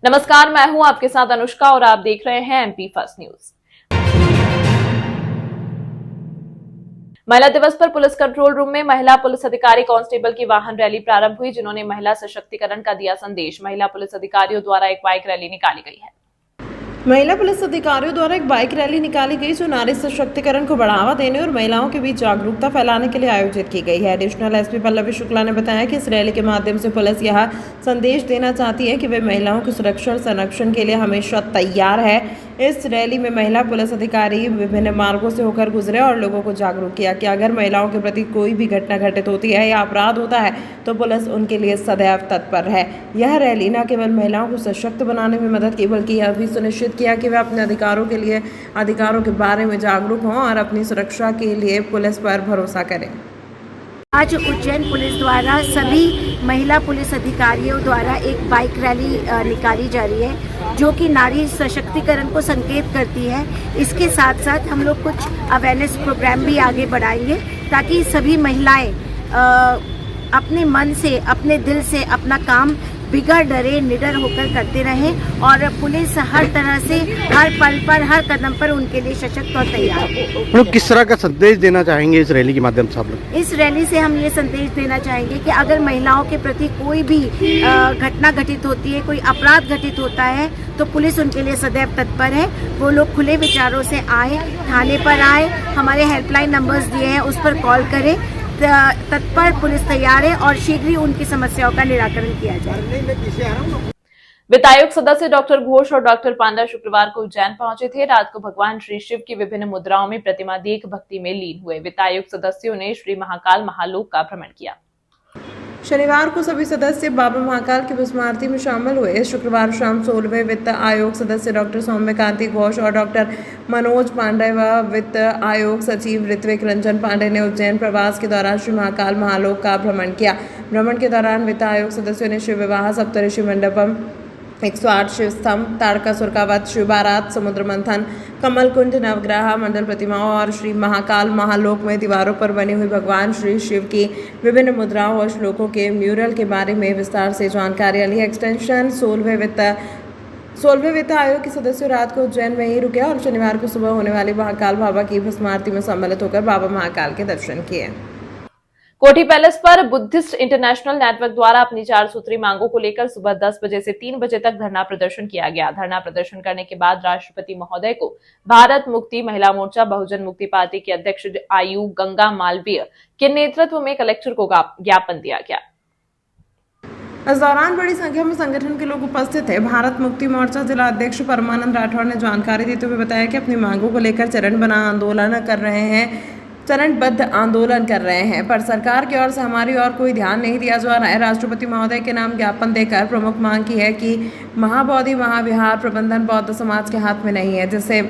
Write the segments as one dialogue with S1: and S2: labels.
S1: नमस्कार, मैं हूं आपके साथ अनुष्का और आप देख रहे हैं एमपी फर्स्ट न्यूज। महिला दिवस पर पुलिस कंट्रोल रूम में महिला पुलिस अधिकारी कांस्टेबल की वाहन रैली प्रारंभ हुई, जिन्होंने महिला सशक्तिकरण का दिया संदेश। महिला पुलिस अधिकारियों द्वारा एक बाइक रैली निकाली गई है।
S2: महिला पुलिस अधिकारियों द्वारा एक बाइक रैली निकाली गई, जो नारी सशक्तिकरण को बढ़ावा देने और महिलाओं के बीच जागरूकता फैलाने के लिए आयोजित की गई है। एडिशनल एसपी पल्लवी शुक्ला ने बताया कि इस रैली के माध्यम से पुलिस यह संदेश देना चाहती है कि वे महिलाओं के सुरक्षा और संरक्षण के लिए हमेशा तैयार है। इस रैली में महिला पुलिस अधिकारी विभिन्न मार्गों से होकर गुजरे और लोगों को जागरूक किया कि अगर महिलाओं के प्रति कोई भी घटना घटित होती है या अपराध होता है तो पुलिस उनके लिए सदैव तत्पर है। यह रैली न केवल महिलाओं को सशक्त बनाने में मदद की, बल्कि यह भी सुनिश्चित किया कि वे अपने अधिकारों के बारे में जागरूक हों और अपनी सुरक्षा के लिए पुलिस पर भरोसा करें।
S3: आज उज्जैन पुलिस द्वारा सभी महिला पुलिस अधिकारियों द्वारा एक बाइक रैली निकाली जा रही है, जो कि नारी सशक्तिकरण को संकेत करती है। इसके साथ साथ हम लोग कुछ अवेयरनेस प्रोग्राम भी आगे बढ़ाएंगे, ताकि सभी महिलाएं अपने मन से, अपने दिल से अपना काम बिगड़ डरे निडर होकर करते रहें और पुलिस हर तरह से हर पल पर, हर कदम पर उनके लिए सशक्त और तैयार है।
S4: लोग किस तरह का संदेश देना चाहेंगे इस रैली के माध्यम से? आप लोग
S3: इस रैली से हम ये संदेश देना चाहेंगे कि अगर महिलाओं के प्रति कोई भी घटना घटित होती है, कोई अपराध घटित होता है, तो पुलिस उनके लिए सदैव तत्पर है। वो लोग खुले विचारों से आए, थाने पर आए, हमारे हेल्पलाइन नंबर्स दिए हैं, उस पर कॉल करें। तत्पर पुलिस तैयार है और शीघ्र ही उनकी समस्याओं का निराकरण किया जाए।
S1: वित्त आयोग सदस्य डॉक्टर घोष और डॉक्टर पांडा शुक्रवार को उज्जैन पहुंचे थे। रात को भगवान श्री शिव की विभिन्न मुद्राओं में प्रतिमा देख भक्ति में लीन हुए। वित्त आयोग सदस्यों ने श्री महाकाल महालोक का भ्रमण किया।
S2: शनिवार को सभी सदस्य बाबा महाकाल की भस्म आरती में शामिल हुए। शुक्रवार शाम 16वें वित्त आयोग सदस्य डॉक्टर सौम्यकांति घोष और डॉक्टर मनोज पांडे व वित्त आयोग सचिव ऋत्विक रंजन पांडे ने उज्जैन प्रवास के दौरान श्री महाकाल महालोक का भ्रमण किया। भ्रमण के दौरान वित्त आयोग सदस्यों ने शिव विवाह, सप्तऋषि मंडपम, 108 शिव स्तंभ, ताड़कासुर का वध, शिव बारात, समुद्र मंथन, कमल कुंड, नवग्रह मंडल प्रतिमाओं और श्री महाकाल महालोक में दीवारों पर बनी हुई भगवान श्री शिव की विभिन्न मुद्राओं और श्लोकों के म्यूरल के बारे में विस्तार से जानकारियां ली। एक्सटेंशन 16वें वित्त आयोग के सदस्य रात को उज्जैन में ही रुके और शनिवार को सुबह होने वाली महाकाल बाबा की भस्म आरती में सम्मिलित होकर बाबा महाकाल के दर्शन किए।
S1: कोठी पैलेस पर बुद्धिस्ट इंटरनेशनल नेटवर्क द्वारा अपनी 4 सूत्री मांगों को लेकर सुबह 10 बजे से 3 बजे तक धरना प्रदर्शन किया गया। धरना प्रदर्शन करने के बाद राष्ट्रपति महोदय को भारत मुक्ति महिला मोर्चा बहुजन मुक्ति पार्टी के अध्यक्ष आयु गंगा मालवीय के नेतृत्व में कलेक्टर को ज्ञापन दिया गया।
S2: इस दौरान बड़ी संख्या में संगठन के लोग उपस्थित थे। भारत मुक्ति मोर्चा जिला अध्यक्ष परमानंद राठौर ने जानकारी देते हुए बताया कि अपनी मांगों को लेकर चरणबद्ध आंदोलन कर रहे हैं, पर सरकार की ओर से हमारी ओर कोई ध्यान नहीं दिया जा रहा है। राष्ट्रपति महोदय के नाम ज्ञापन देकर प्रमुख मांग की है कि महाबोधि महाविहार प्रबंधन बौद्ध समाज के हाथ में नहीं है, जिससे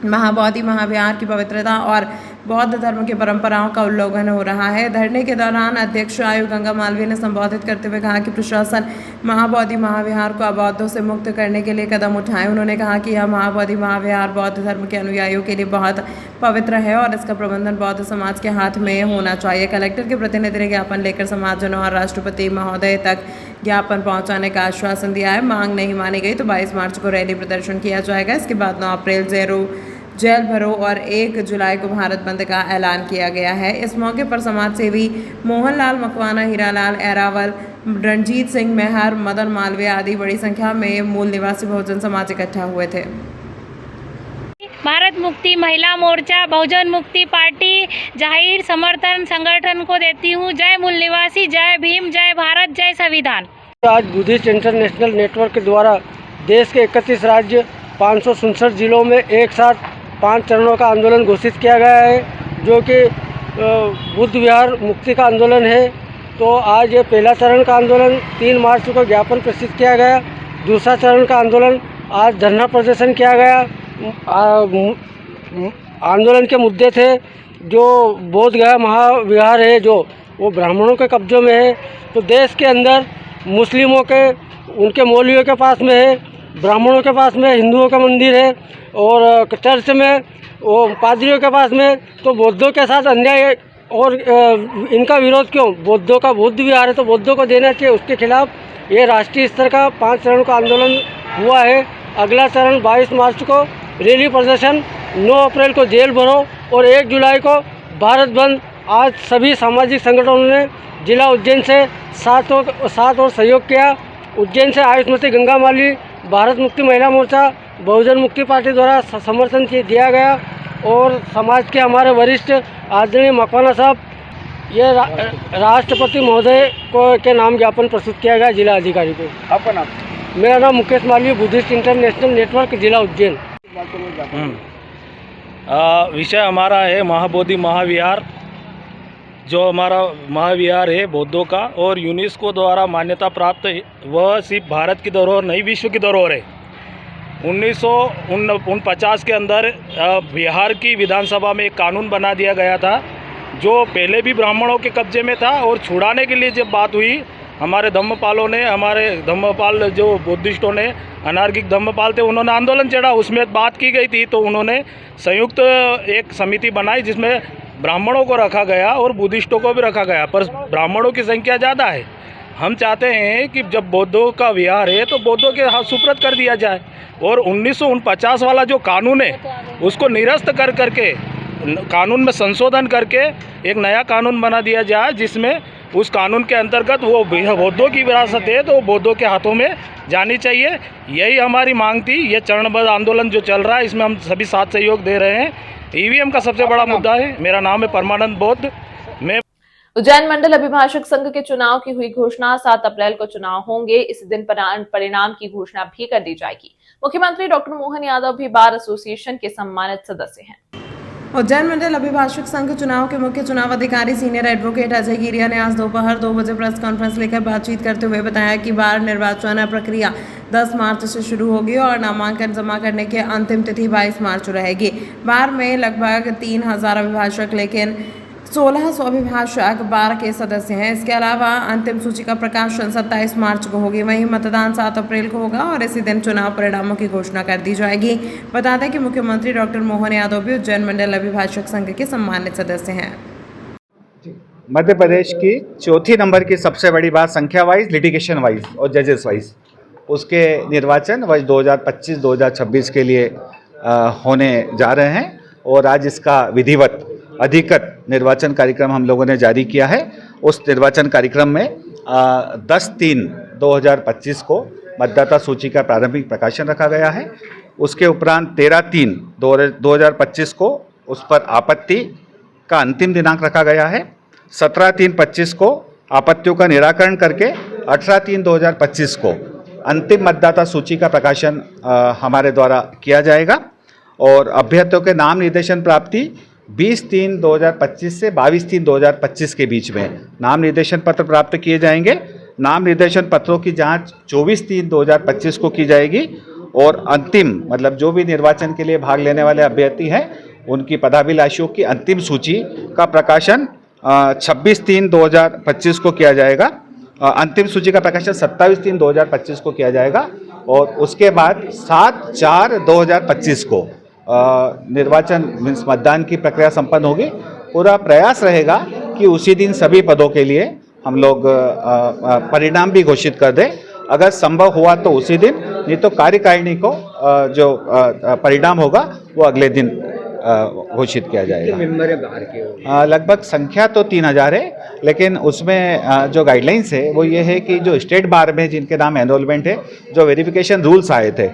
S2: महाबोधि महाविहार की पवित्रता और बौद्ध धर्म की परंपराओं का उल्लंघन हो रहा है। धरने के दौरान अध्यक्ष आयु गंगा मालवीय ने संबोधित करते हुए कहा कि प्रशासन महाबोधि महाविहार को अबौद्धों से मुक्त करने के लिए कदम उठाए। उन्होंने कहा कि यह महाबोधि महाविहार बौद्ध धर्म के अनुयायियों के लिए बहुत पवित्र है और इसका प्रबंधन बौद्ध समाज के हाथ में होना चाहिए। कलेक्टर के प्रतिनिधि ने ज्ञापन लेकर समाजजनों और राष्ट्रपति महोदय तक ज्ञापन पहुंचाने का आश्वासन दिया है। मांग नहीं मानी गई तो 22 मार्च को रैली प्रदर्शन किया जाएगा। इसके बाद 9 अप्रैल जेल भरो और 1 जुलाई को भारत बंद का ऐलान किया गया है। इस मौके पर समाज सेवी मोहनलाल मकवाना, हीरालाल एरावल, रणजीत सिंह मेहर, मदन मालवीय आदि बड़ी संख्या में मूल निवासी बहुजन समाज इकट्ठा हुए थे।
S5: भारत मुक्ति महिला मोर्चा बहुजन मुक्ति पार्टी जाहिर समर्थन संगठन को देती हूँ। जय मूल निवासी, जय भीम, जय भारत, जय संविधान।
S6: आज बुद्धिस्ट इंटरनेशनल नेटवर्क के द्वारा देश के 31 राज्य 567 जिलों में एक साथ 5 चरणों का आंदोलन घोषित किया गया है, जो कि बुद्ध विहार मुक्ति का आंदोलन है। तो आज ये पहला चरण का आंदोलन 3 मार्च को ज्ञापन प्रस्तुत किया गया। दूसरा चरण का आंदोलन आज धरना प्रदर्शन किया गया। आंदोलन के मुद्दे थे जो बोध गया महाविहार है, जो वो ब्राह्मणों के कब्जों में है। तो देश के अंदर मुस्लिमों के उनके मौलवियों के पास में है, ब्राह्मणों के पास में हिंदुओं का मंदिर है और चर्च में वो पादरियों के पास में। तो बौद्धों के साथ अन्याय और इनका विरोध क्यों? बौद्धों का बुद्ध विहार है तो बौद्धों को देना चाहिए। उसके खिलाफ ये राष्ट्रीय स्तर का 5 चरण का आंदोलन हुआ है। अगला चरण 22 मार्च को रैली प्रदर्शन, 9 अप्रैल को जेल भरो और 1 जुलाई को भारत बंद। आज सभी सामाजिक संगठनों ने जिला उज्जैन से साथ और सहयोग किया। उज्जैन से आयुष्मती गंगा माली, भारत मुक्ति महिला मोर्चा, बहुजन मुक्ति पार्टी द्वारा समर्थन दिया गया और समाज के हमारे वरिष्ठ आदरणीय मकवाना साहब, ये राष्ट्रपति महोदय को के नाम ज्ञापन प्रस्तुत किया गया जिला अधिकारी को।
S4: आपका नाम?
S6: मेरा नाम Mukesh Malviya, Buddhist international network, जिला उज्जैन।
S7: विषय हमारा है महाबोधि महाविहार। जो हमारा महाविहार है बौद्धों का और यूनेस्को द्वारा मान्यता प्राप्त है, वह सिर्फ भारत की धरोहर नहीं विश्व की धरोहर है। 1949 के अंदर बिहार की विधानसभा में एक कानून बना दिया गया था जो पहले भी ब्राह्मणों के कब्जे में था, और छुड़ाने के लिए जब बात हुई, हमारे धम्मपाल जो बुद्धिस्टों ने, अनार्किक धम्मपाल थे, उन्होंने आंदोलन छेड़ा, उसमें बात की गई थी। तो उन्होंने संयुक्त एक समिति बनाई जिसमें ब्राह्मणों को रखा गया और बुद्धिस्टों को भी रखा गया, पर ब्राह्मणों की संख्या ज़्यादा है। हम चाहते हैं कि जब बौद्धों का विहार है तो बौद्धों के हाथ सुप्रत कर दिया जाए, और 1949 वाला जो कानून है उसको निरस्त कर करके कानून में संशोधन करके एक नया कानून बना दिया जाए, जिसमें उस कानून के अंतर्गत वो बौद्धों की विरासत है तो बौद्धों के हाथों में जानी चाहिए। यही हमारी मांग थी। ये चरणबद्ध आंदोलन जो चल रहा है, इसमें हम सभी साथ सहयोग दे रहे हैं। ईवीएम का सबसे बड़ा मुद्दा है। मेरा नाम है परमानंद बौद्ध। मैं
S1: उज्जैन मंडल अभिभाषक संघ के चुनाव की हुई घोषणा। 7 अप्रैल को चुनाव होंगे। इस दिन परिणाम की घोषणा भी कर दी जाएगी। मुख्यमंत्री डॉक्टर मोहन यादव भी बार एसोसिएशन के सम्मानित सदस्य हैं।
S2: उज्जैन मंडल अभिभाषक संघ चुनाव के मुख्य चुनाव अधिकारी सीनियर एडवोकेट अजय गिरिया ने आज दोपहर 2 बजे प्रेस कॉन्फ्रेंस लेकर बातचीत करते हुए बताया कि बार निर्वाचन प्रक्रिया 10 मार्च से शुरू होगी और नामांकन जमा करने की अंतिम तिथि 22 मार्च रहेगी। बार में लगभग 3000 अभिभाषक, लेकिन 1600 अभिभाषक बार के सदस्य हैं। इसके अलावा अंतिम सूची का प्रकाशन 27 मार्च को होगी। वहीं मतदान 7 अप्रैल को होगा और इसी दिन चुनाव परिणामों की घोषणा कर दी जाएगी। बता दें कि मुख्यमंत्री डॉक्टर मोहन यादव भी उज्जैन मंडल अभिभाषक संघ के सम्मानित सदस्य हैं।
S8: मध्य प्रदेश की चौथी नंबर की सबसे बड़ी बात संख्या वाइज, लिटिगेशन वाइज और जजेस वाइज, उसके निर्वाचन वर्ष 2025-2026 के लिए होने जा रहे हैं और आज इसका विधिवत अधिकृत निर्वाचन कार्यक्रम हम लोगों ने जारी किया है। उस निर्वाचन कार्यक्रम में 10/3/2025 को मतदाता सूची का प्रारंभिक प्रकाशन रखा गया है। उसके उपरांत 13/3/2025 को उस पर आपत्ति का अंतिम दिनांक रखा गया है। 17/3/25 को आपत्तियों का निराकरण करके 18/3/2025 को अंतिम मतदाता सूची का प्रकाशन हमारे द्वारा किया जाएगा और अभ्यर्थियों के नाम निर्देशन प्राप्ति 20/3/2025 से 22/3/2025 के बीच में नाम निर्देशन पत्र प्राप्त किए जाएंगे। नाम निर्देशन पत्रों की जांच 24/3/2025 को की जाएगी और अंतिम मतलब जो भी निर्वाचन के लिए भाग लेने वाले अभ्यर्थी हैं उनकी पदाभिलाषियों की अंतिम सूची का प्रकाशन 26/3/2025 को किया जाएगा। अंतिम सूची का प्रकाशन 27/3/2025 को किया जाएगा और उसके बाद 7/4/2025 को निर्वाचन मतदान की प्रक्रिया संपन्न होगी। पूरा प्रयास रहेगा कि उसी दिन सभी पदों के लिए हम लोग परिणाम भी घोषित कर दें। अगर संभव हुआ तो उसी दिन, नहीं तो कार्यकारिणी को जो परिणाम होगा वो अगले दिन घोषित किया जाएगा। लगभग संख्या तो 3000 है, लेकिन उसमें जो गाइडलाइंस है वो ये है कि जो स्टेट बार में जिनके नाम एनरोलमेंट है, जो वेरिफिकेशन रूल्स आए थे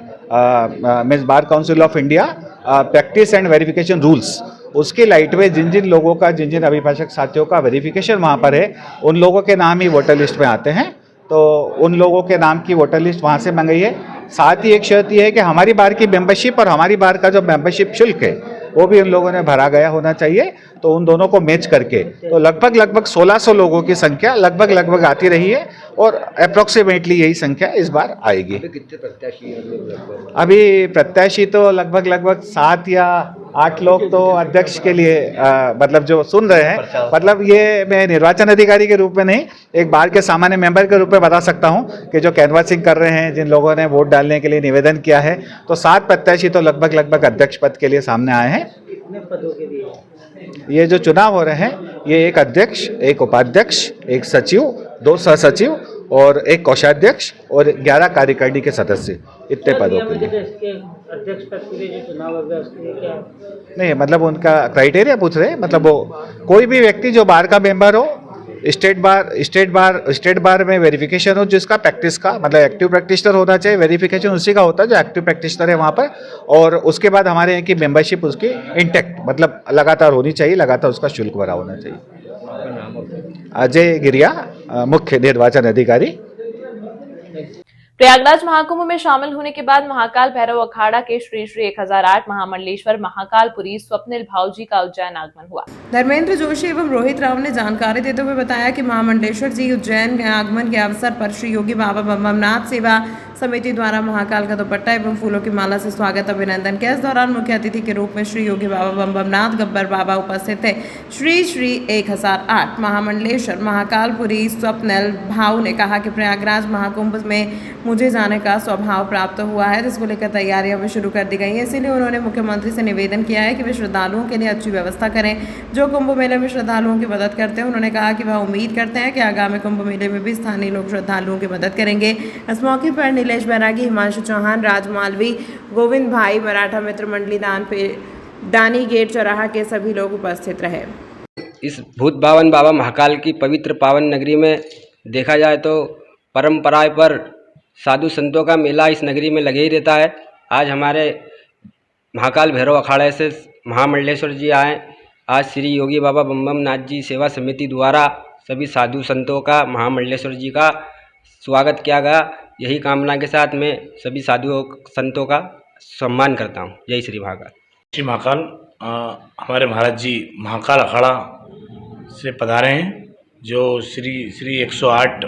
S8: means bar council of India practice and verification rules, उसके लाइट में जिन जिन लोगों का, जिन जिन अभिभाषक साथियों का वेरिफिकेशन वहाँ पर है, उन लोगों के नाम ही वोटर लिस्ट में आते हैं। तो उन लोगों के नाम की वोटर लिस्ट वहाँ से मंगाई है। साथ ही एक शर्त यह है कि हमारी बार की मेंबरशिप और हमारी बार का जो मेंबरशिप शुल्क है वो भी उन लोगों ने भरा गया होना चाहिए। तो उन दोनों को मैच करके तो लगभग 1600 लोगों की संख्या लगभग आती रही है और अप्रोक्सीमेटली यही संख्या इस बार आएगी।
S4: कितने प्रत्याशी हैं?
S8: अभी प्रत्याशी तो लगभग 7 या 8 लोग तो अध्यक्ष के लिए मतलब जो सुन रहे हैं, मतलब ये मैं निर्वाचन अधिकारी के रूप में नहीं, एक बार के सामान्य मेंबर के रूप में बता सकता हूं कि जो कैनवासिंग कर रहे हैं, जिन लोगों ने वोट डालने के लिए निवेदन किया है, तो 7 प्रत्याशी तो लगभग अध्यक्ष पद के लिए सामने आए हैं।
S6: कितने पदों के लिए?
S8: ये जो चुनाव हो रहे हैं, ये एक अध्यक्ष, एक उपाध्यक्ष, एक सचिव, 2 सहसचिव और एक कोषाध्यक्ष और 11 कार्यकारिणी के सदस्य, इतने पदों के लिए।
S6: अध्यक्ष पद के लिए जो चुनाव होगा उसके लिए क्या
S8: नहीं, मतलब उनका क्राइटेरिया पूछ रहे हैं, मतलब वो कोई भी व्यक्ति जो बार का मेंबर हो, स्टेट बार में वेरिफिकेशन हो, जिसका प्रैक्टिस का मतलब एक्टिव प्रैक्टिशनर होना चाहिए, वेरिफिकेशन उसी का होता है जो एक्टिव प्रैक्टिशनर है वहाँ पर। और उसके बाद हमारे यहाँ की मेंबरशिप उसकी इंटैक्ट मतलब लगातार होनी चाहिए, लगातार उसका शुल्क भरा होना चाहिए। अजय गिरिया, मुख्य निर्वाचन अधिकारी।
S1: प्रयागराज महाकुंभ में शामिल होने के बाद महाकाल भैरव अखाड़ा के श्री श्री 1008 महामंडलेश्वर महाकालपुरी स्वप्निल भाऊजी का उज्जैन आगमन हुआ।
S2: धर्मेंद्र जोशी एवं रोहित राव ने जानकारी देते हुए बताया कि महामंडलेश्वर जी उज्जैन के आगमन के अवसर पर श्री योगी बाबा बमनाथ सेवा समिति द्वारा महाकाल का दुपट्टा एवं फूलों की माला से स्वागत अभिनंदन किया। इस दौरान मुख्य अतिथि के रूप में श्री योगी बाबा बमनाथ गब्बर बाबा उपस्थित थे। श्री श्री 1008 महामंडलेश्वर महाकालपुरी स्वप्निल भाऊ ने कहा कि प्रयागराज महाकुंभ में मुझे जाने का स्वभाव प्राप्त हुआ है, जिसको लेकर तैयारियां भी शुरू कर दी गई हैं। इसीलिए उन्होंने मुख्यमंत्री से निवेदन किया है कि वे श्रद्धालुओं के लिए अच्छी व्यवस्था करें जो कुंभ मेले में श्रद्धालुओं की मदद करते हैं। उन्होंने कहा कि वह उम्मीद करते हैं कि आगामी कुंभ मेले में भी स्थानीय लोग श्रद्धालुओं की मदद करेंगे। इस मौके पर नीलेश बैरागी, हिमांशु चौहान, राज मालवी, गोविंद भाई, मराठा मित्र मंडली दानी गेट चौराहा के सभी लोग उपस्थित रहे।
S9: इस भूत बावन बाबा महाकाल की पवित्र पावन नगरी में देखा जाए तो परंपराएं पर साधु संतों का मेला इस नगरी में लगे ही रहता है। आज हमारे महाकाल भैरव अखाड़े से महामंडलेश्वर जी आए। आज श्री योगी बाबा बम नाथ जी सेवा समिति द्वारा सभी साधु संतों का महामंडलेश्वर जी का स्वागत किया गया। यही कामना के साथ मैं सभी साधु संतों का सम्मान करता हूँ। जय श्री महाकाल।
S7: श्री महाकाल हमारे महाराज जी महाकाल अखाड़ा से पधारे हैं, जो श्री 108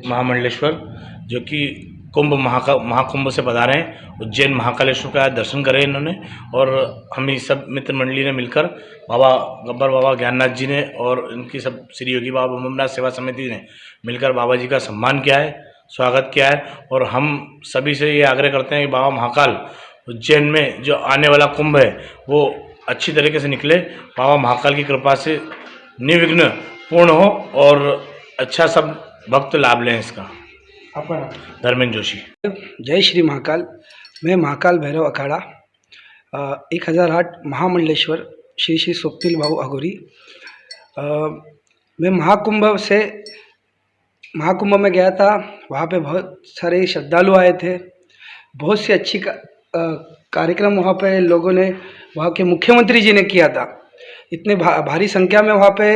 S7: महामंडलेश्वर जो कि महाकुंभ से पधारे हैं। उज्जैन महाकालेश्वर का दर्शन करे इन्होंने, और हम ही सब मित्र मंडली ने मिलकर बाबा गब्बर बाबा ज्ञाननाथ जी ने और इनकी सब श्री योगी बाबा बमनाथ सेवा समिति ने मिलकर बाबा जी का सम्मान किया है, स्वागत किया है। और हम सभी से ये आग्रह करते हैं कि बाबा महाकाल उज्जैन में जो आने वाला कुंभ है वो अच्छी तरीके से निकले, बाबा महाकाल की कृपा से निर्विघ्न पूर्ण हो और अच्छा सब भक्त लाभ लें इसका।
S6: आपका
S7: धर्मेंद्र जोशी।
S6: जय श्री महाकाल। मैं महाकाल भैरव अखाड़ा 1008 महामंडलेश्वर श्री श्री स्वप्निल भाऊ अघोरी। मैं महाकुंभ में गया था। वहाँ पे बहुत सारे श्रद्धालु आए थे। बहुत सी अच्छी कार्यक्रम वहाँ पे लोगों ने, वहाँ के मुख्यमंत्री जी ने किया था। इतने भारी संख्या में वहाँ पे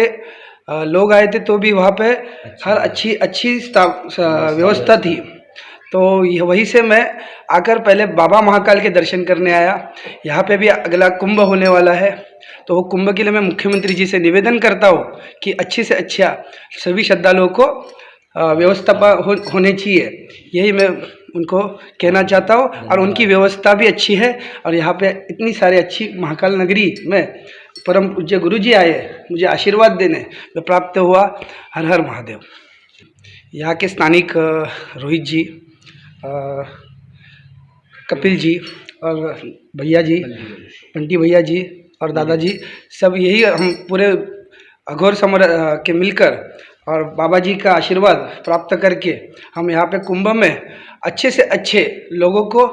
S6: लोग आए थे, तो भी वहाँ पे हर अच्छी व्यवस्था थी। तो वहीं से मैं आकर पहले बाबा महाकाल के दर्शन करने आया। यहाँ पे भी अगला कुंभ होने वाला है, तो वो कुंभ के लिए मैं मुख्यमंत्री जी से निवेदन करता हूँ कि अच्छे से अच्छा सभी श्रद्धालुओं को व्यवस्था होनी चाहिए। यही मैं उनको कहना चाहता हूँ। और उनकी व्यवस्था भी अच्छी है। और यहाँ पे इतनी सारी अच्छी महाकाल नगरी में परम पूज्य गुरु जी आए मुझे आशीर्वाद देने में प्राप्त हुआ। हर हर महादेव। यहाँ के स्थानिक रोहित जी, कपिल जी और भैया जी, बंटी भैया जी और दादाजी, सब यही हम पूरे अघोर समर के मिलकर और बाबा जी का आशीर्वाद प्राप्त करके हम यहाँ पे कुंभ में अच्छे से अच्छे लोगों को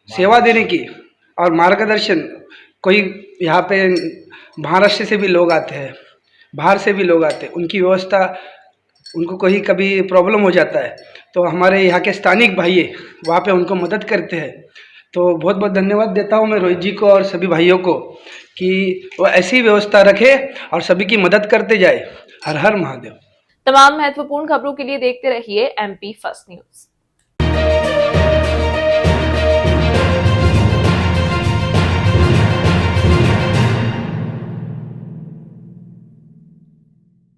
S6: सेवा देने की और मार्गदर्शन। कोई यहाँ पे महाराष्ट्र से भी लोग आते हैं, बाहर से भी लोग आते हैं, उनकी व्यवस्था, उनको कोई कभी प्रॉब्लम हो जाता है तो हमारे यहाँ के स्थानिक भाई वहाँ पे उनको मदद करते हैं। तो बहुत बहुत धन्यवाद देता हूँ मैं रोहित जी को और सभी भाइयों को कि वो ऐसी व्यवस्था रखे और सभी की मदद करते जाए। हर हर महादेव।
S1: तमाम महत्वपूर्ण खबरों के लिए देखते रहिए MP फर्स्ट न्यूज।